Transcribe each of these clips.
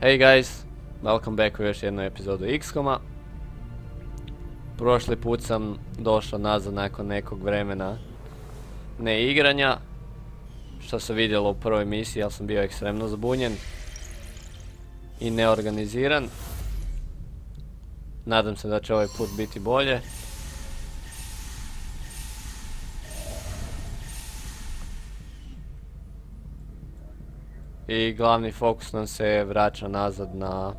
Hey guys, welcome back u još jednu epizodu XCOM-a. Prošli put sam došao nazad nakon nekog vremena neigranja, što se vidjelo u prvoj misiji, ali sam bio ekstremno zbunjen i neorganiziran. Nadam se da će ovaj put biti bolje. I glavni fokus nam se vraća nazad na...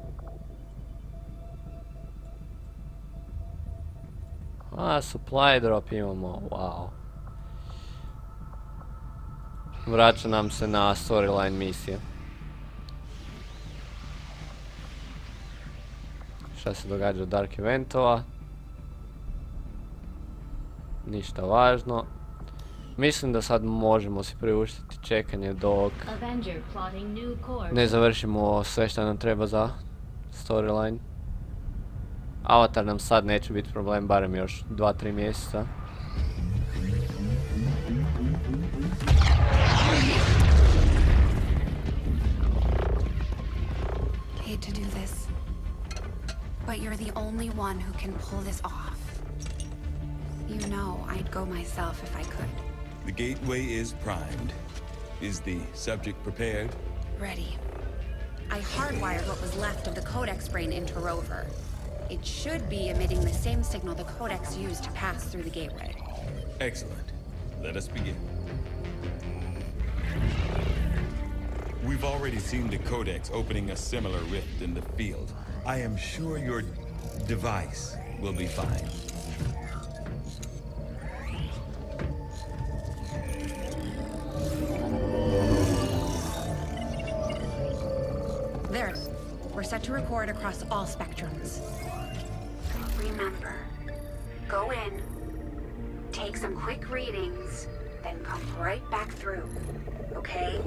supply drop imamo, wow. Vraća nam se na storyline misije. Šta se događa od Dark Eventova? Ništa važno. Mislim da sad možemo si priuštiti čekanje dok ne završimo sve što nam treba za storyline. Avatar nam sad neće biti problem, barem još 2-3 mjeseca. Hate to do this, but you're the only one who can pull this off. You know I'd go myself if I could. The gateway is primed. Is the subject prepared? Ready. I hardwired what was left of the Codex brain into Rover. It should be emitting the same signal the Codex used to pass through the gateway. Excellent. Let us begin. We've already seen the Codex opening a similar rift in the field. I am sure your device will be fine. There. We're set to record across all spectrums. Remember, go in, take some quick readings, then come right back through, okay?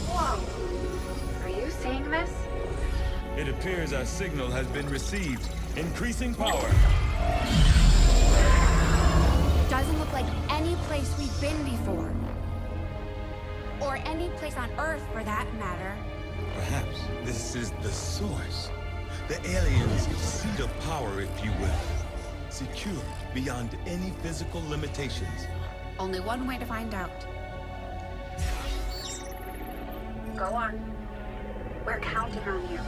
Whoa! Are you seeing this? It appears our signal has been received. Increasing power. Doesn't look like any place we've been before. Or any place on Earth, for that matter. Perhaps this is the source. The aliens' seat of power, if you will. Secure beyond any physical limitations. Only one way to find out. Go on. We're counting on you.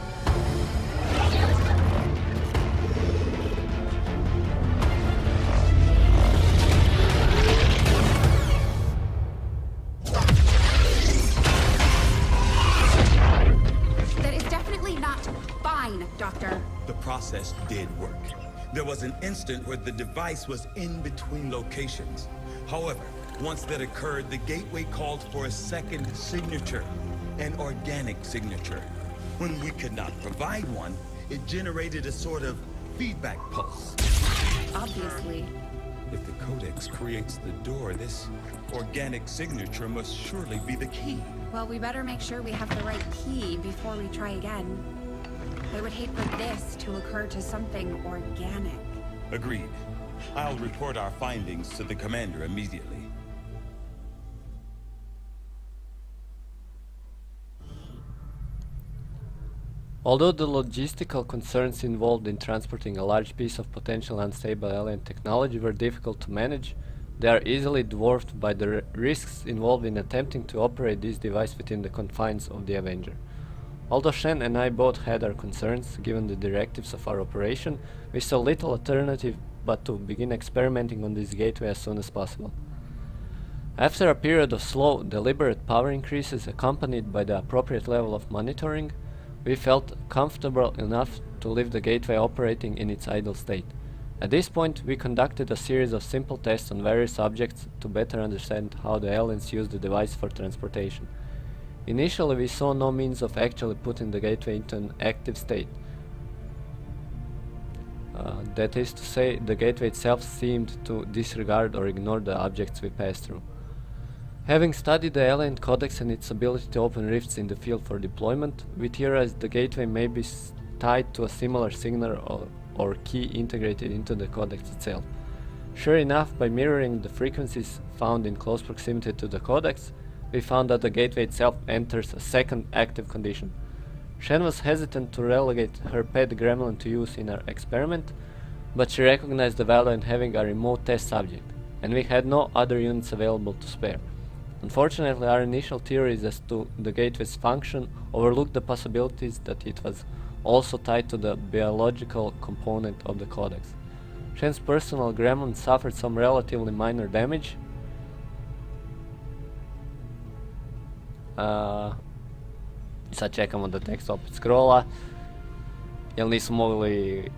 Doctor. The process did work. There was an instant where the device was in between locations. However, once that occurred, the gateway called for a second signature, an organic signature. When we could not provide one, it generated a sort of feedback pulse. Obviously. If the Codex creates the door, this organic signature must surely be the key. Well, we better make sure we have the right key before we try again. I would hate for this to occur to something organic. Agreed. I'll report our findings to the commander immediately. Although the logistical concerns involved in transporting a large piece of potential unstable alien technology were difficult to manage, they are easily dwarfed by the risks involved in attempting to operate this device within the confines of the Avenger. Although Shen and I both had our concerns, given the directives of our operation, we saw little alternative but to begin experimenting on this gateway as soon as possible. After a period of slow, deliberate power increases accompanied by the appropriate level of monitoring, we felt comfortable enough to leave the gateway operating in its idle state. At this point, we conducted a series of simple tests on various objects to better understand how the aliens use the device for transportation. Initially, we saw no means of actually putting the gateway into an active state. That is to say, the gateway itself seemed to disregard or ignore the objects we passed through. Having studied the alien codex and its ability to open rifts in the field for deployment, we theorized the gateway may be tied to a similar signal or key integrated into the codex itself. Sure enough, by mirroring the frequencies found in close proximity to the codecs, we found that the gateway itself enters a second active condition. Shen was hesitant to relegate her pet gremlin to use in her experiment, but she recognized the value in having a remote test subject, and we had no other units available to spare. Unfortunately, our initial theories as to the gateway's function overlooked the possibilities that it was also tied to the biological component of the codex. Shen's personal gremlin suffered some relatively minor damage. Sad čekamo da tekst opet scrolla, jer nisu mogli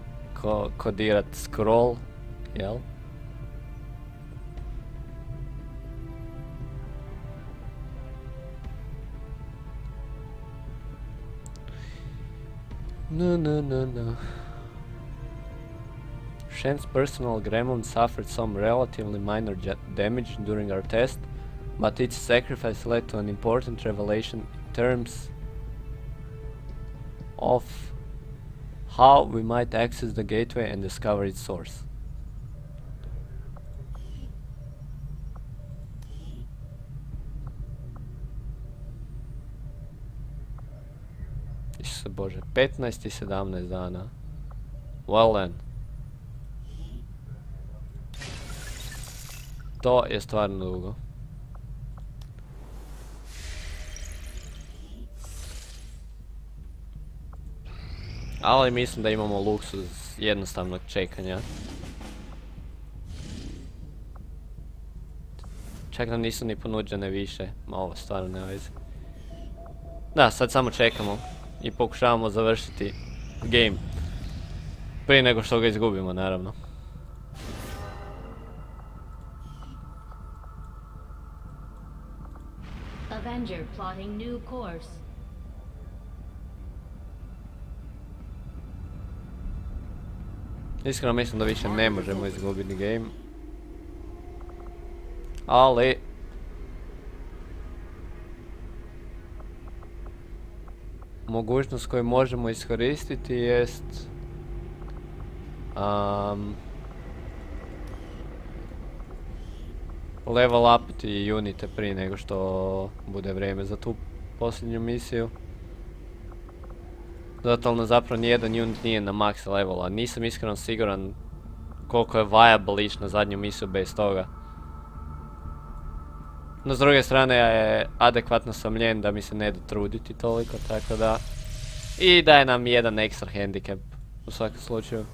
kodirat scroll, jel? No. Shen's personal gremlin suffered some relatively minor damage during our test, but its sacrifice led to an important revelation in terms of how we might access the gateway and discover its source. Isuse Bože, 15 i 17 dana. Well then. To je stvarno dugo. Ali mislim da imamo luksuz jednostavnog čekanja. Čak nam nisu ni ponuđene više, ma ovo stvarno nema veze. Da, sad samo čekamo i pokušavamo završiti game. Prije nego što ga izgubimo, naravno. Avenger plotting new course. Iskreno mislim da više ne možemo izgubiti game. Ali mogućnost koju možemo iskoristiti jest level upiti unite prije nego što bude vrijeme za tu posljednju misiju. Totalno zapravo nijedan unit nije na max levelu, a nisam iskreno siguran koliko je viable ići na zadnju misiju bez toga. No s druge strane je adekvatno samljen da mi se ne da truditi toliko, tako da... I daje nam jedan ekstra handicap u svakom slučaju.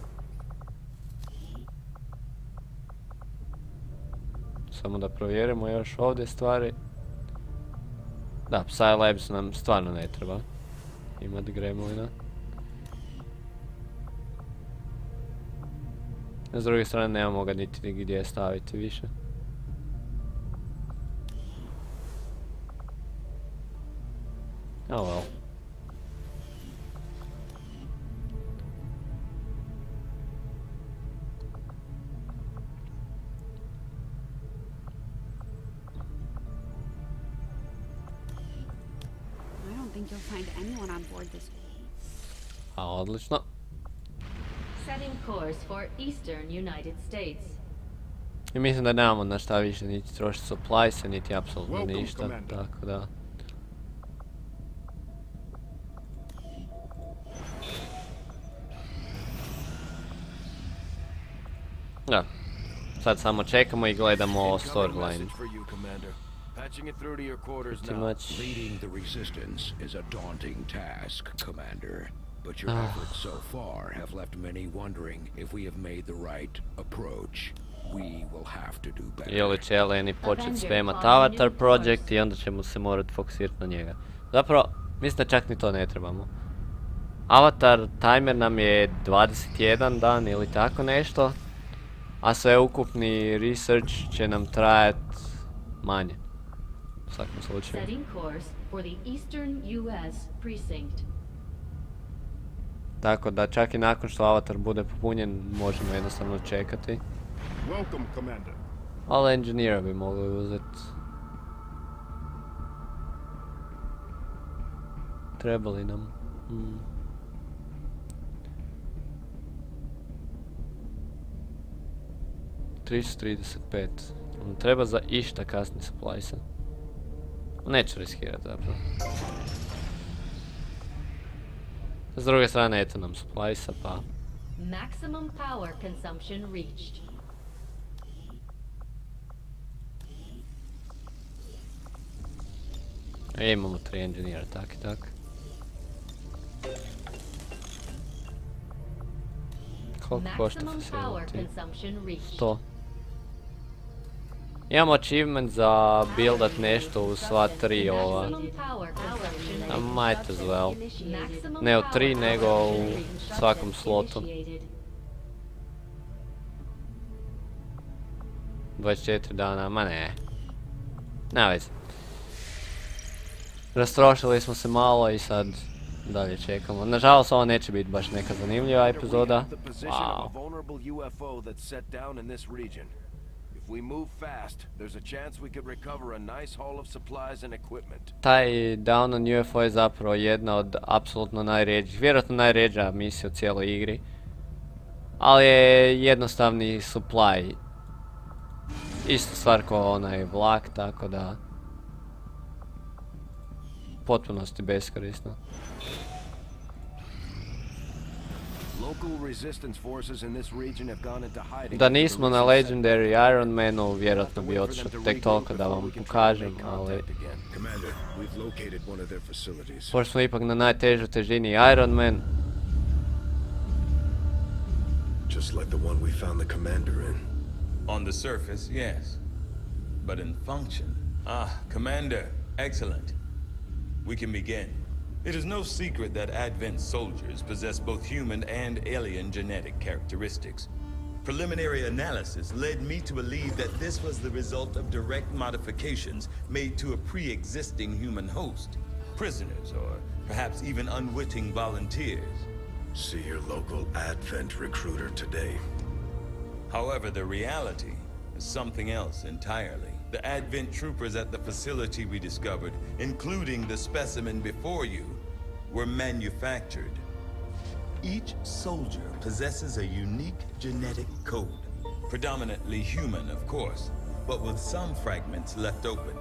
Samo da provjerimo još ovdje stvari. Da, Psylabs nam stvarno ne treba imat gremlina. S druge strane nemamo ga niti gdje staviti više. Oh well. I don't think you'll find anyone on board this. A, odlično. Setting course for Eastern United States. I mislim da nemamo na šta više niti trošiti supplies, niti apsolutno Welcome, ništa, Commander. tako da... Da, sad samo čekamo i gledamo storyline. Patching it through to your quarters Pretty now. much. Leading the resistance is a daunting task, Commander. But your efforts so far have left many wondering if we have made the right approach. We will have to do better. Ili će Eleni počet spamat Avatar Project i onda ćemo se morat fokusirati na njega. Zapravo, mislim da čak ni to ne trebamo. Avatar timer nam je 21 dan ili tako nešto. A sve ukupni research će nam trajat manje. U svakom slučaju. Setting course for the Eastern US precinct. Tako da čak i nakon što Avatar bude popunjen možemo jednostavno čekati. Welcome, Commander. Ali engineera bi mogli uzeti. Trebali nam. 335. Treba za išta kasni supplisa. Neću riskirat zapravo. S druge strane, eto nam supplisa, pa... Maximum power consumption reached. Imamo 3 engineera, tak i tak. Koliko košta Maximum power facility? consumption reached. 100. Imamo achievement za buildat nešto u sva 3 ova. Maximum power consumption I might as well. Maximum Ne u power 3 nego u consumption svakom slotu. initiated. 24 dana, ma ne. Nema veze. Rastrošili smo se malo i sad dalje čekamo. Nažalost, ovo neće biti baš neka zanimljiva epizoda. The position of Wow. a vulnerable UFO that's set down in this region. If we move fast, there's a chance we could recover a nice haul of supplies and equipment. Taj Down on UFO je zapravo jedna od apsolutno najrjeđih, vjerojatno najrjeđa misija u cijeloj igri. Ali je jednostavni supply. Isto stvar kao onaj vlak, tako da... potpunosti beskorisno. Local resistance forces in this region have gone into hiding. Da nismo na Legendary Iron Manu, vjerojatno bi otišao tek toliko da vam pokažem, ali... Commander, we've located one of their facilities. Pošto smo ipak na najtežoj težini Iron Man, Just like the one we found the commander in. On the surface, yes. But in function... Ah, Commander, excellent. We can begin. It is no secret that Advent soldiers possess both human and alien genetic characteristics. Preliminary analysis led me to believe that this was the result of direct modifications made to a pre-existing human host. Prisoners, or perhaps even unwitting volunteers. See your local Advent recruiter today. However, the reality is something else entirely. The Advent troopers at the facility we discovered, including the specimen before you, were manufactured. Each soldier possesses a unique genetic code. Predominantly human, of course, but with some fragments left open.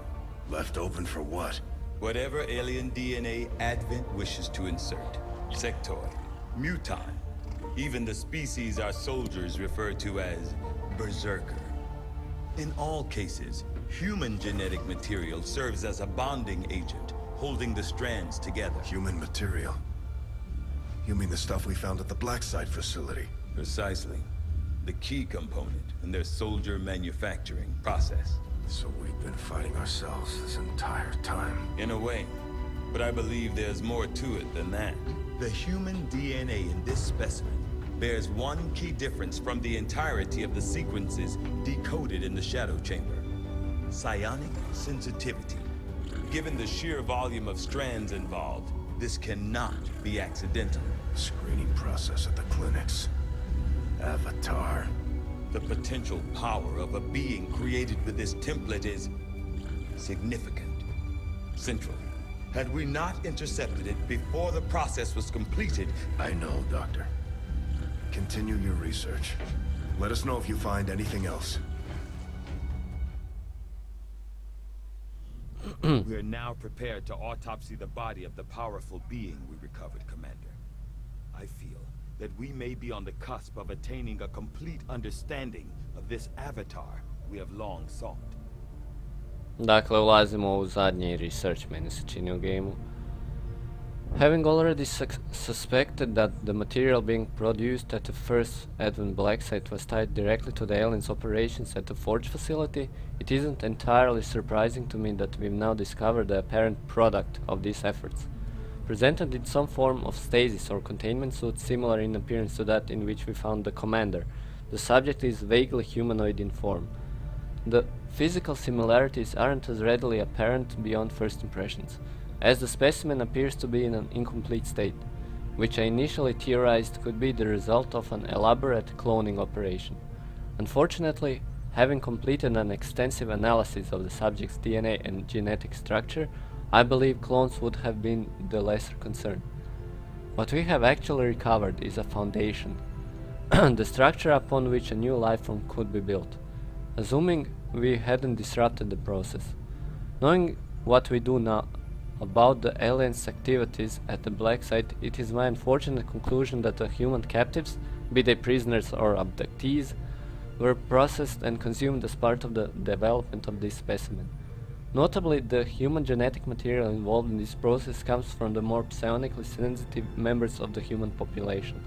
Left open for what? Whatever alien DNA Advent wishes to insert. Sectoid, mutant, even the species our soldiers refer to as Berserker. In all cases, human genetic material serves as a bonding agent, holding the strands together. Human material. You mean the stuff we found at the Black Site facility? Precisely. The key component in their soldier manufacturing process. So we've been fighting ourselves this entire time. In a way. But I believe there's more to it than that. The human DNA in this specimen bears one key difference from the entirety of the sequences decoded in the Shadow Chamber. Psionic sensitivity. Given the sheer volume of strands involved, this cannot be accidental. Screening process at the clinics. Avatar. The potential power of a being created with this template is significant, central. Had we not intercepted it before the process was completed... I know, Doctor. Continue your research. Let us know if you find anything else. We are now prepared to autopsy the body of the powerful being we recovered, Commander. I feel that we may be on the cusp of attaining a complete understanding of this avatar we have long sought. dakle ulazimo u zadnji research, meni se čini u gameu. Having already suspected that the material being produced at the first Advent Black Site was tied directly to the aliens' operations at the Forge facility, it isn't entirely surprising to me that we've now discovered the apparent product of these efforts. Presented in some form of stasis or containment suit similar in appearance to that in which we found the commander, the subject is vaguely humanoid in form. The physical similarities aren't as readily apparent beyond first impressions, as the specimen appears to be in an incomplete state, which I initially theorized could be the result of an elaborate cloning operation. Unfortunately, having completed an extensive analysis of the subject's DNA and genetic structure, I believe clones would have been the lesser concern. What we have actually recovered is a foundation, the structure upon which a new life form could be built. assuming we hadn't disrupted the process. Knowing what we do now about the aliens' activities at the black site, it is my unfortunate conclusion that the human captives, be they prisoners or abductees, were processed and consumed as part of the development of this specimen. Notably, the human genetic material involved in this process comes from the more psionically sensitive members of the human population.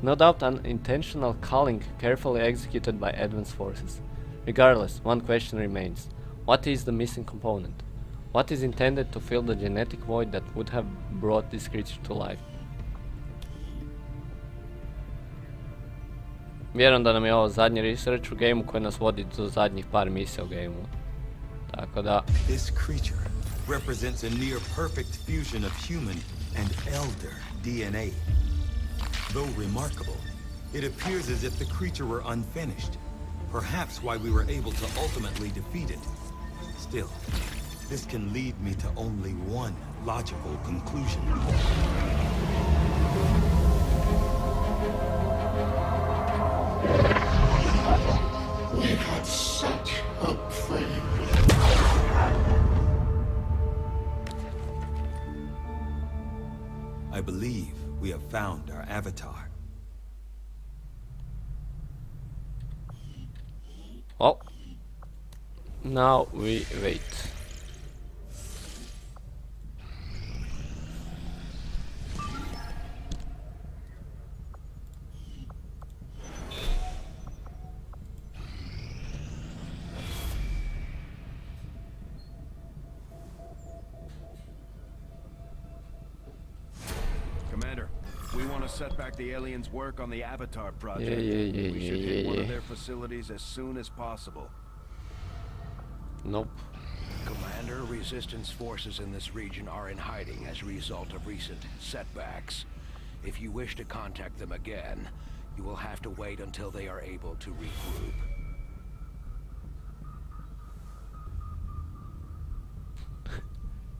No doubt an intentional culling carefully executed by advanced forces. Regardless, one question remains. What is the missing component? What is intended to fill the genetic void that would have brought this creature to life? Vjerujem da nam je ovo zadnji research u gameu koji nas vodi do zadnjih par misija u gameu. Tako da... This creature represents a near perfect fusion of human and elder DNA. Though remarkable, it appears as if the creature were unfinished. Perhaps why we were able to ultimately defeat it. Still, this can lead me to only one logical conclusion. We had such hope for you. I believe we have found our avatar. Well, now we wait. Commander, we want to set back the aliens' work on the Avatar project. We should hit one of their facilities as soon as possible. Nope. Commander, resistance forces in this region are in hiding as a result of recent setbacks. If you wish to contact them again, you will have to wait until they are able to regroup.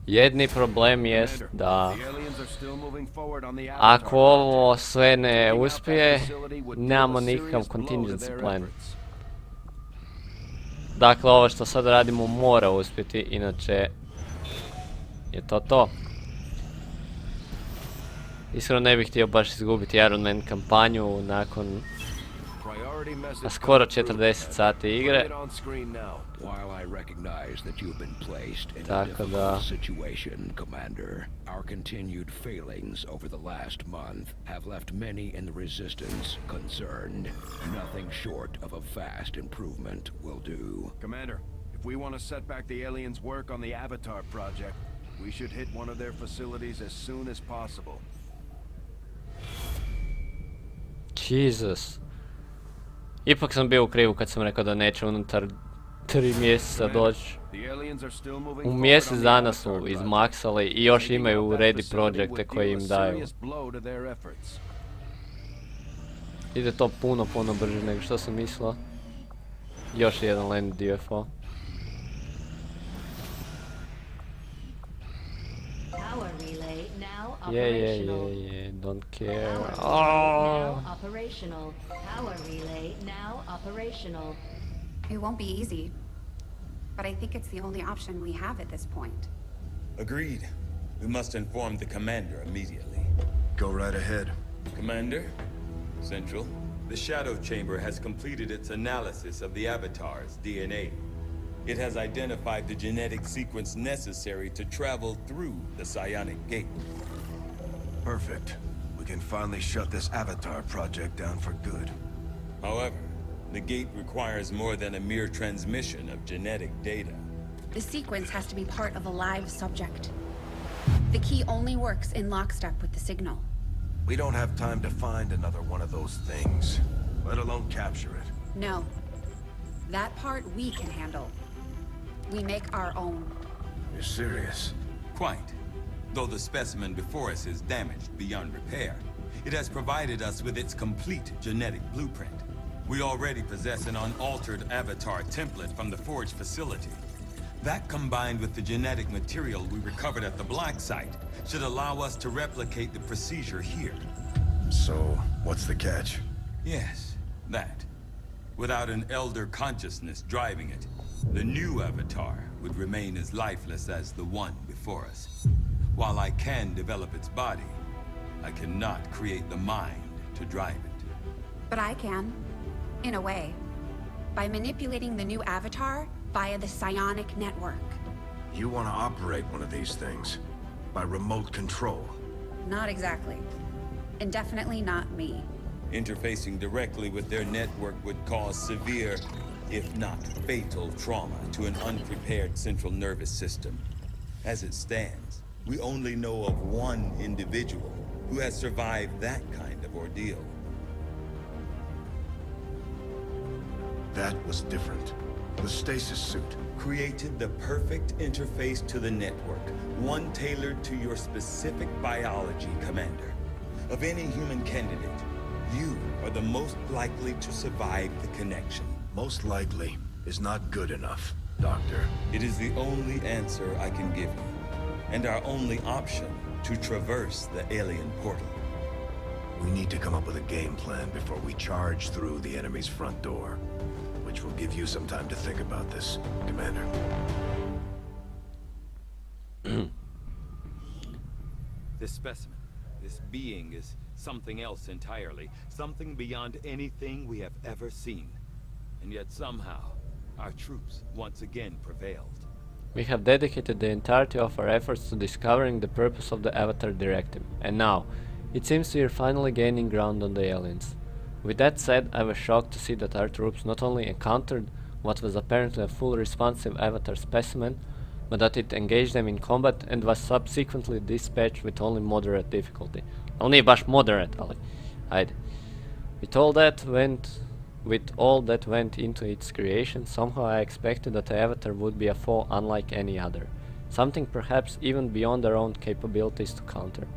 Jedni problem jest da The aliens are still moving forward on the ako Avatar ovo project. sve ne Taking out that uspije, facility would deal nemamo a nikakav serious blow to contingency their plan. efforts. Dakle, ovo što sad radimo mora uspjeti, inače je to to. Iskreno ne bih htio baš izgubiti Iron Man kampanju nakon Priority message skoro come through. 40 sati Put igre. it on screen now. While I recognize that you've been placed in a Tako da. difficult situation, Commander, our continued failings over the last month have left many in the Resistance concerned. Nothing short of a vast improvement will do. Commander, if we want to set back the aliens' work on the Avatar project, we should hit one of their facilities as soon as possible. Jesus. Ipak sam bio u krivu kad sam rekao da neće unutar 3 mjeseca doći. The aliens are still moving U forward mjesec on the dana Avatar su project. izmaksali i još Taking imaju out that ready facility projekte would koje deal im a daju. serious blow to their efforts. Ide to puno brže nego što sam mislio. Još jedan land UFO. Power relay now Yeah, operational. don't care. Power relay Oh. now operational. Power relay now operational. It won't be easy, but I think it's the only option we have at this point. Agreed. We must inform the commander immediately. Go right ahead. Commander, Central, the Shadow Chamber has completed its analysis of the Avatar's DNA. It has identified the genetic sequence necessary to travel through the psionic gate. Perfect. We can finally shut this Avatar project down for good. However, the gate requires more than a mere transmission of genetic data. The sequence has to be part of a live subject. The key only works in lockstep with the signal. We don't have time to find another one of those things, let alone capture it. No. That part we can handle. We make our own. You're serious? Quite. Though the specimen before us is damaged beyond repair, it has provided us with its complete genetic blueprint. We already possess an unaltered Avatar template from the Forge facility. That, combined with the genetic material we recovered at the Black Site, should allow us to replicate the procedure here. So, what's the catch? Yes, that. Without an elder consciousness driving it, the new avatar would remain as lifeless as the one before us. While I can develop its body, I cannot create the mind to drive it. But I can, in a way, by manipulating the new avatar via the psionic network. You want to operate one of these things by remote control. Not exactly. And definitely not me. Interfacing directly with their network would cause severe, if not fatal, trauma to an unprepared central nervous system. As it stands, we only know of one individual who has survived that kind of ordeal. That was different. The stasis suit. Created the perfect interface to the network, one tailored to your specific biology, Commander. Of any human candidate, you are the most likely to survive the connection. Most likely is not good enough, Doctor. It is the only answer I can give you, and our only option to traverse the alien portal. We need to come up with a game plan before we charge through the enemy's front door. Which will give you some time to think about this, Commander. This specimen, this being is something else entirely. Something beyond anything we have ever seen. And yet somehow, our troops once again prevailed. We have dedicated the entirety of our efforts to discovering the purpose of the Avatar Directive, and now, it seems we are finally gaining ground on the aliens. With that said, I was shocked to see that our troops not only encountered what was apparently a full responsive Avatar specimen, but that it engaged them in combat and was subsequently dispatched with only moderate difficulty. Only baš moderate, ali. Ajde. With all that went into its creation, somehow I expected that the Avatar would be a foe unlike any other. Something perhaps even beyond our own capabilities to counter.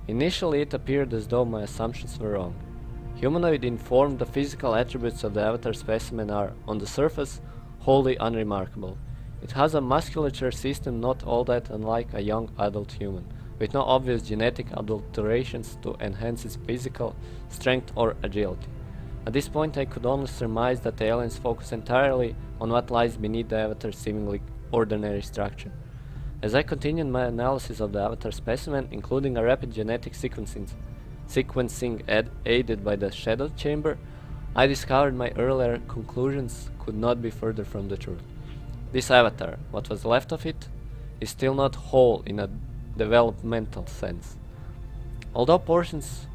Initially it appeared as though my assumptions were wrong. Humanoid in form, the physical attributes of the Avatar specimen are, on the surface, wholly unremarkable. It has a musculature system not all that unlike a young adult human, with no obvious genetic adulterations to enhance its physical strength or agility. At this point I could only surmise that the aliens focus entirely on what lies beneath the Avatar's seemingly ordinary structure. As I continued my analysis of the Avatar specimen, including a rapid genetic sequencing aided by the Shadow Chamber, I discovered my earlier conclusions could not be further from the truth. This Avatar, what was left of it, is still not whole in a developmental sense. Although portions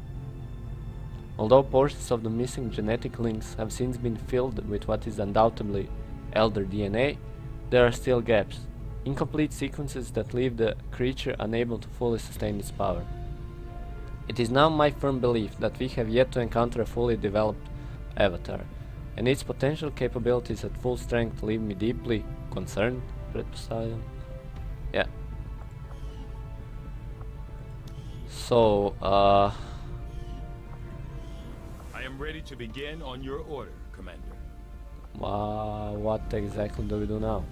of the missing genetic links have since been filled with what is undoubtedly elder DNA, there are still gaps, incomplete sequences that leave the creature unable to fully sustain its power. It is now my firm belief that we have yet to encounter a fully developed Avatar, and its potential capabilities at full strength leave me deeply concerned, pretpostavljam. Yeah. So, I am ready to begin on your order, Commander. what exactly do we do now?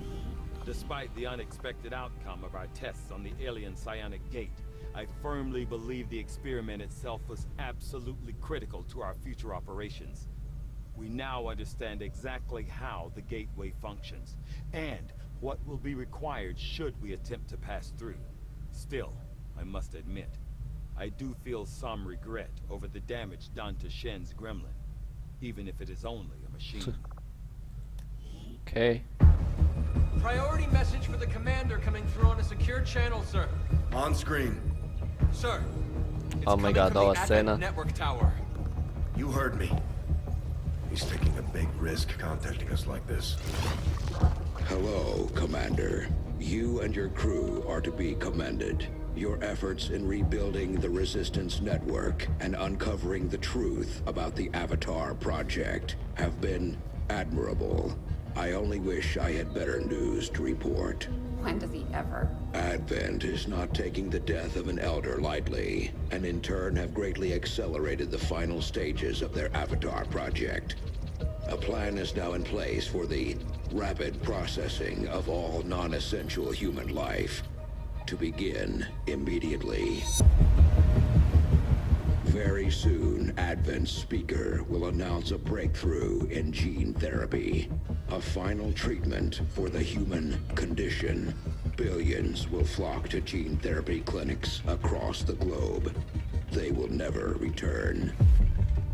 Despite the unexpected outcome of our tests on the alien psionic gate, I firmly believe the experiment itself was absolutely critical to our future operations. We now understand exactly how the gateway functions, and what will be required should we attempt to pass through. Still, I must admit, I do feel some regret over the damage done to Shen's gremlin, even if it is only a machine. Okay. Priority message for the commander coming through on a secure channel, sir. On screen. Sir. It's Oh my coming god, from ova the scena. Advent network tower. You heard me. He's taking a big risk contacting us like this. Hello, Commander. You and your crew are to be commended. Your efforts in rebuilding the Resistance network and uncovering the truth about the Avatar project have been admirable. I only wish I had better news to report. When does he ever? Advent is not taking the death of an elder lightly, and in turn have greatly accelerated the final stages of their Avatar project. A plan is now in place for the rapid processing of all non-essential human life, to begin immediately. Very soon, Advent's speaker will announce a breakthrough in gene therapy. A final treatment for the human condition. Billions will flock to gene therapy clinics across the globe. They will never return.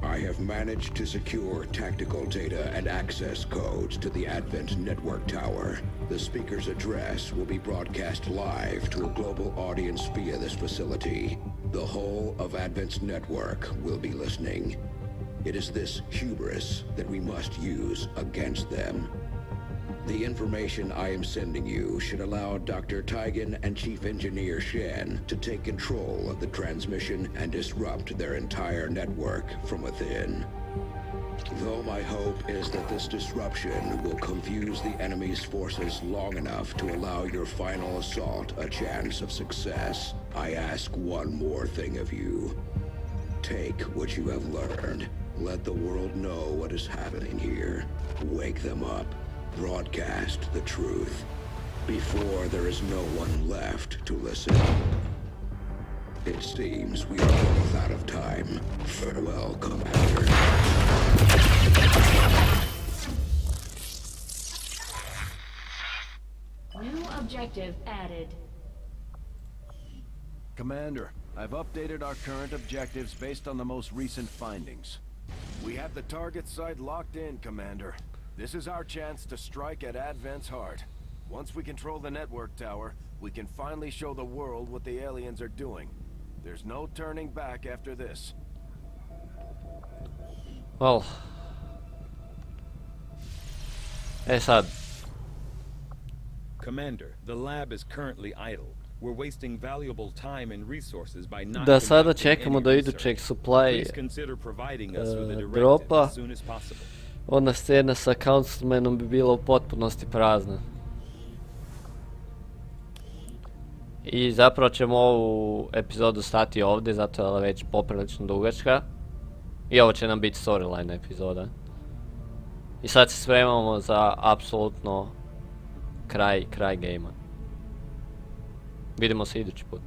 I have managed to secure tactical data and access codes to the Advent network tower. The speaker's address will be broadcast live to a global audience via this facility. The whole of Advent's network will be listening. It is this hubris that we must use against them. The information I am sending you should allow Dr. Tigan and Chief Engineer Shen to take control of the transmission and disrupt their entire network from within. Though my hope is that this disruption will confuse the enemy's forces long enough to allow your final assault a chance of success, I ask one more thing of you. Take what you have learned. Let the world know what is happening here. Wake them up. Broadcast the truth before there is no one left to listen. It seems we are both out of time. Farewell, Commander. New objective added. Commander, I've updated our current objectives based on the most recent findings. We have the target site locked in, Commander. This is our chance to strike at Advent's heart. Once we control the network tower, we can finally show the world what the aliens are doing. There's no turning back after this. Well. Sad. Commander, the lab is currently idle. We're wasting valuable time and resources by not Da sada conducting čekamo any do research. idućeg supply Please consider providing us with a directive dropa. as soon as possible. Ona scena sa Councilmanom bi bila u potpunosti prazna. I zapravo ćemo ovu epizodu stati ovdje, zato je već poprilično dugačka. I ovo će nam biti storyline epizoda. I sad se spremamo za apsolutno kraj gamea. Vidimo se idući put.